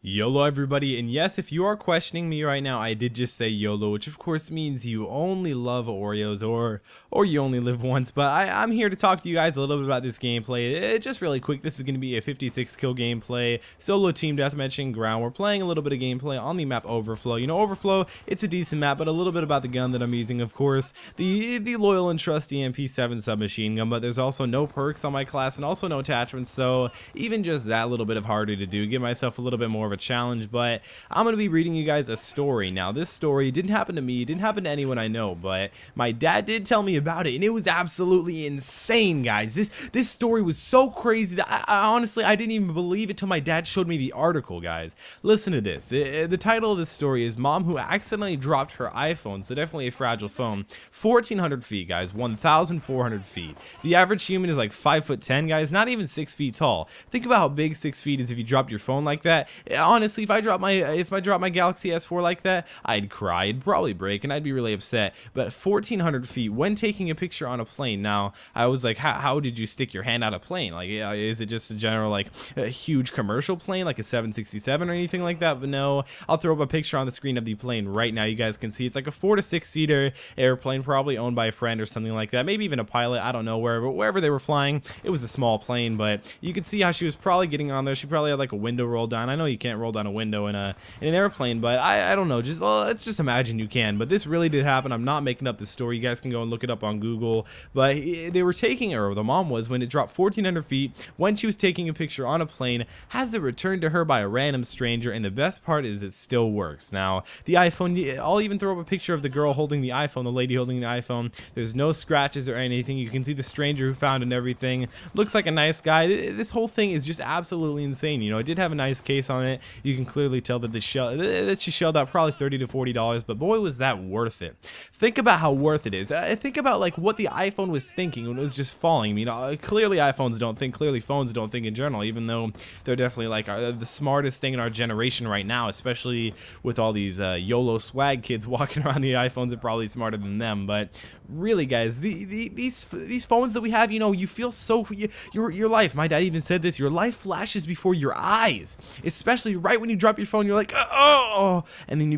YOLO everybody, and yes, if you are questioning me right now, I did just say YOLO, which of course means you only love Oreos or you only live once. But I'm here to talk to you guys a little bit about this gameplay. Just really quick, this is going to be a 56 kill gameplay, solo team deathmatching ground. We're playing a little bit of gameplay on the map Overflow. You know, Overflow, it's a decent map, but a little bit about the gun that I'm using, of course, the loyal and trusty MP7 submachine gun. But there's also no perks on my class and also no attachments, so even just that little bit of harder to do. Give myself a little bit more of a challenge. But I'm going to be reading you guys a story. Now, this story didn't happen to me, it didn't happen to anyone I know, but my dad did tell me about it, and it was absolutely insane, guys. This story was so crazy that I honestly didn't even believe it till my dad showed me the article, guys. Listen to this. The title of this story is Mom Who Accidentally Dropped Her iPhone, so definitely a fragile phone. 1,400 feet, guys. 1,400 feet. The average human is like 5'10", guys, not even 6 feet tall. Think about how big 6 feet is if you dropped your phone like that. Honestly, if I drop my Galaxy S4 like that, I'd cry, it'd probably break, and I'd be really upset. But 1,400 feet when taking a picture on a plane. Now, I was like, how did you stick your hand out a plane? Like, is it just a general, like, a huge commercial plane, like a 767 or anything like that? But no, I'll throw up a picture on the screen of the plane right now. You guys can see it's like a 4 to 6 seater airplane, probably owned by a friend or something like that. Maybe even a pilot. I don't know, wherever they were flying. It was a small plane, but you could see how she was probably getting on there. She probably had like a window rolled down. I know you can't roll down a window in an airplane, but I don't know. Let's just imagine you can. But this really did happen. I'm not making up this story. You guys can go and look it up on Google. But they were taking her, or the mom was, when it dropped 1,400 feet, when she was taking a picture on a plane, has it returned to her by a random stranger. And the best part is it still works. Now, the iPhone, I'll even throw up a picture of the girl holding the iPhone, the lady holding the iPhone. There's no scratches or anything. You can see the stranger who found it and everything. Looks like a nice guy. This whole thing is just absolutely insane. You know, it did have a nice case on it. You can clearly tell that she shelled out probably $30 to $40, but boy, was that worth it. Think about how worth it is. Think about like what the iPhone was thinking when it was just falling. I mean, clearly iPhones don't think, clearly phones don't think in general, even though they're definitely like the smartest thing in our generation right now, especially with all these YOLO swag kids walking around. The iPhones are probably smarter than them. But really, guys, these phones that we have, you know, you feel so, your life, my dad even said this, your life flashes before your eyes, especially right when you drop your phone. You're like, oh, and then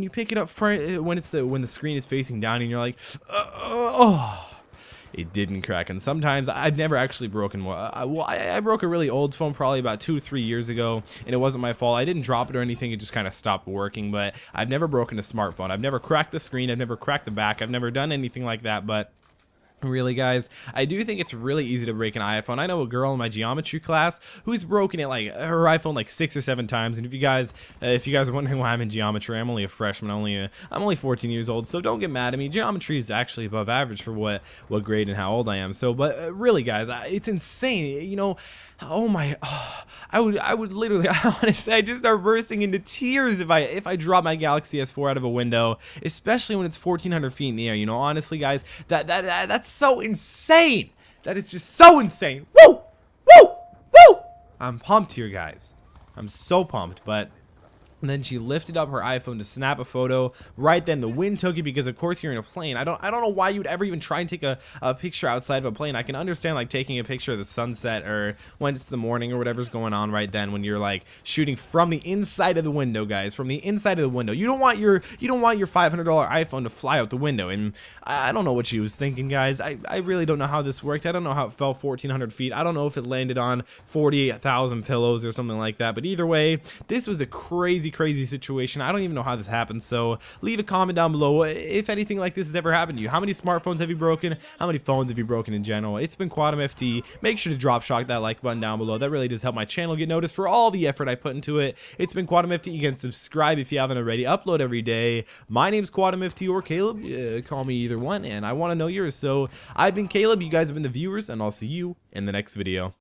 you pick it up when the screen is facing down, and you're like, oh. It didn't crack. And sometimes I've never actually broken one. I broke a really old phone probably about 2-3 years ago, and it wasn't my fault. I didn't drop it or anything. It just kind of stopped working. But I've never broken a smartphone. I've never cracked the screen. I've never cracked the back. I've never done anything like that. But really, guys, I do think it's really easy to break an iPhone. I know a girl in my geometry class who's broken it, like her iPhone, like 6 or 7 times. And if you guys are wondering why I'm in geometry, I'm only a freshman. I'm only 14 years old, so don't get mad at me. Geometry is actually above average for what grade and how old I am. So, but really, guys, it's insane. You know, I would literally, honestly, I just start bursting into tears if I drop my Galaxy S4 out of a window, especially when it's 1,400 feet in the air. You know, honestly, guys, that's so insane. That is just so insane. Woo! Woo! Woo! I'm pumped here, guys. I'm so pumped. But and then she lifted up her iPhone to snap a photo. Right then, the wind took it because, of course, you're in a plane. I don't know why you would ever even try and take a picture outside of a plane. I can understand, like, taking a picture of the sunset or when it's the morning or whatever's going on right then when you're, like, shooting from the inside of the window, guys. From the inside of the window. You don't want your $500 iPhone to fly out the window. And I don't know what she was thinking, guys. I really don't know how this worked. I don't know how it fell 1,400 feet. I don't know if it landed on 48,000 pillows or something like that. But either way, this was a crazy situation. I don't even know how this happened. So leave a comment down below if anything like this has ever happened to you. How many smartphones have you broken? How many phones have you broken in general? It's been Quantum FT. Make sure to drop that like button down below. That really does help my channel get noticed for all the effort I put into it. It's been Quantum FT. You can subscribe if you haven't already. Upload every day. My name's Quantum FT or Caleb. Call me either one, and I want to know yours. So I've been Caleb. You guys have been the viewers, and I'll see you in the next video.